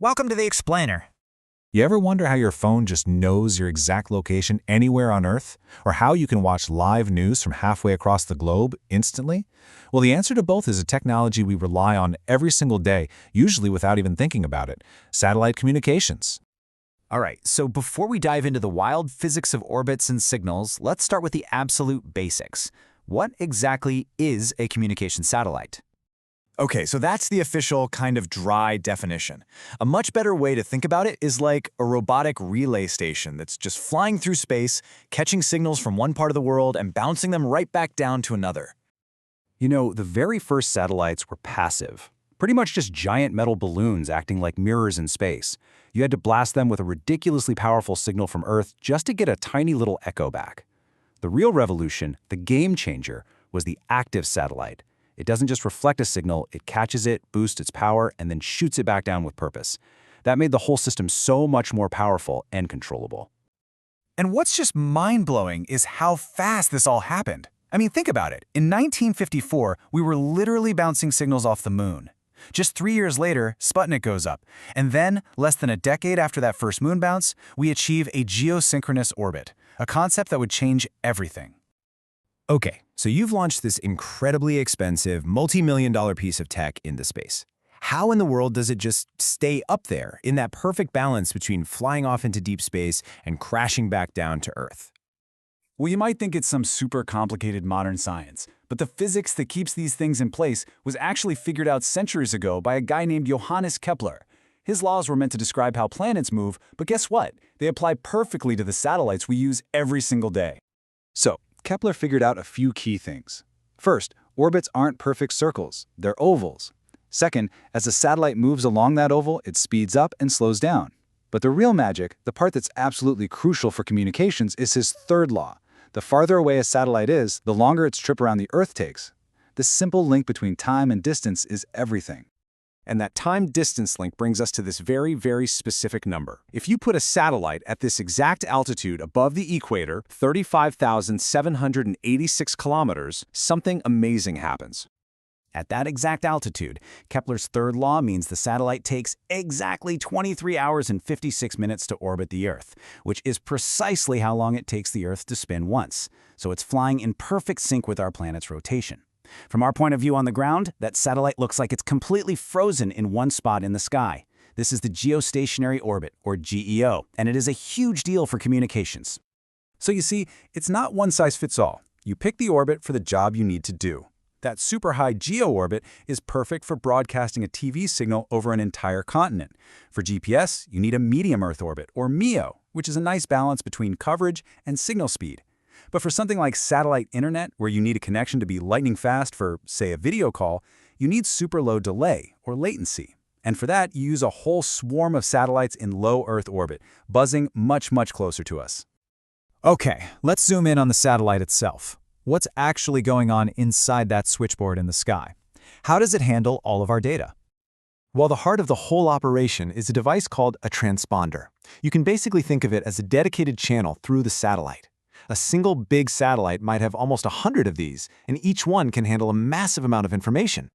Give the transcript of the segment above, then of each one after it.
Welcome to the Explainer. You ever wonder how your phone just knows your exact location anywhere on Earth? Or how you can watch live news from halfway across the globe instantly? Well, the answer to both is a technology we rely on every single day, usually without even thinking about it: satellite communications. All right, so before we dive into the wild physics of orbits and signals, let's start with the absolute basics. What exactly is a communication satellite? Okay, so that's the official kind of dry definition. A much better way to think about it is like a robotic relay station that's just flying through space, catching signals from one part of the world and bouncing them right back down to another. You know, the very first satellites were passive, pretty much just giant metal balloons acting like mirrors in space. You had to blast them with a ridiculously powerful signal from Earth just to get a tiny little echo back. The real revolution, the game changer, was the active satellite. It doesn't just reflect a signal, it catches it, boosts its power, and then shoots it back down with purpose. That made the whole system so much more powerful and controllable. And what's just mind-blowing is how fast this all happened. I mean, think about it. In 1954, we were literally bouncing signals off the moon. Just 3 years later, Sputnik goes up. And then, less than a decade after that first moon bounce, we achieve a geosynchronous orbit, a concept that would change everything. Okay, so you've launched this incredibly expensive, multi-million-dollar piece of tech into space. How in the world does it just stay up there, in that perfect balance between flying off into deep space and crashing back down to Earth? Well, you might think it's some super complicated modern science, but the physics that keeps these things in place was actually figured out centuries ago by a guy named Johannes Kepler. His laws were meant to describe how planets move, but guess what? They apply perfectly to the satellites we use every single day. So, Kepler figured out a few key things. First, orbits aren't perfect circles, they're ovals. Second, as a satellite moves along that oval, it speeds up and slows down. But the real magic, the part that's absolutely crucial for communications, is his third law. The farther away a satellite is, the longer its trip around the Earth takes. This simple link between time and distance is everything. And that time-distance link brings us to this very, very specific number. If you put a satellite at this exact altitude above the equator, 35,786 kilometers, something amazing happens. At that exact altitude, Kepler's third law means the satellite takes exactly 23 hours and 56 minutes to orbit the Earth, which is precisely how long it takes the Earth to spin once. So it's flying in perfect sync with our planet's rotation. From our point of view on the ground, that satellite looks like it's completely frozen in one spot in the sky. This is the geostationary orbit, or GEO, and it is a huge deal for communications. So you see, it's not one size fits all. You pick the orbit for the job you need to do. That super high GEO orbit is perfect for broadcasting a TV signal over an entire continent. For GPS, you need a medium Earth orbit, or MEO, which is a nice balance between coverage and signal speed. But for something like satellite internet, where you need a connection to be lightning fast for, say, a video call, you need super low delay, or latency. And for that, you use a whole swarm of satellites in low Earth orbit, buzzing much, much closer to us. Okay, let's zoom in on the satellite itself. What's actually going on inside that switchboard in the sky? How does it handle all of our data? Well, the heart of the whole operation is a device called a transponder. You can basically think of it as a dedicated channel through the satellite. A single big satellite might have almost 100 of these, and each one can handle a massive amount of information.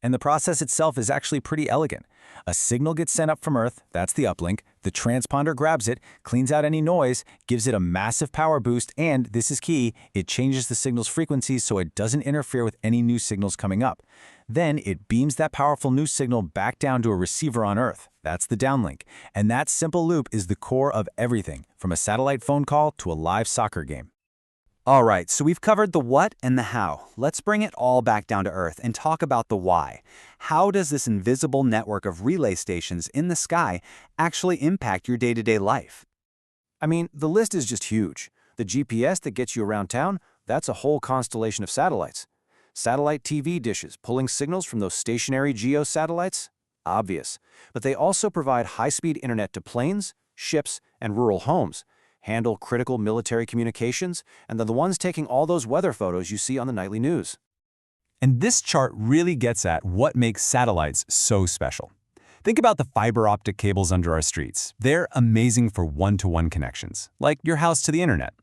And the process itself is actually pretty elegant. A signal gets sent up from Earth, that's the uplink, the transponder grabs it, cleans out any noise, gives it a massive power boost, and, this is key, it changes the signal's frequencies so it doesn't interfere with any new signals coming up. Then it beams that powerful new signal back down to a receiver on Earth. That's the downlink. And that simple loop is the core of everything, from a satellite phone call to a live soccer game. All right, so we've covered the what and the how. Let's bring it all back down to Earth and talk about the why. How does this invisible network of relay stations in the sky actually impact your day-to-day life? I mean, the list is just huge. The GPS that gets you around town, that's a whole constellation of satellites. Satellite TV dishes pulling signals from those stationary GEO satellites? Obvious. But they also provide high-speed internet to planes, ships, and rural homes, handle critical military communications, and they're the ones taking all those weather photos you see on the nightly news. And this chart really gets at what makes satellites so special. Think about the fiber optic cables under our streets. They're amazing for one-to-one connections, like your house to the internet.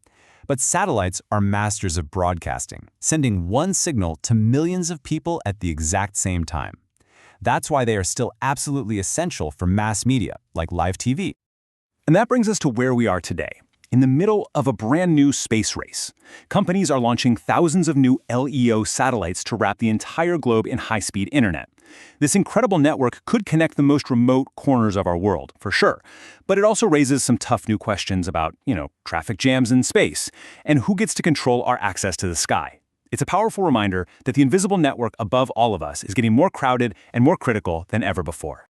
But satellites are masters of broadcasting, sending one signal to millions of people at the exact same time. That's why they are still absolutely essential for mass media, like live TV. And that brings us to where we are today, in the middle of a brand new space race. Companies are launching thousands of new LEO satellites to wrap the entire globe in high-speed internet. This incredible network could connect the most remote corners of our world, for sure. But it also raises some tough new questions about, traffic jams in space, and who gets to control our access to the sky. It's a powerful reminder that the invisible network above all of us is getting more crowded and more critical than ever before.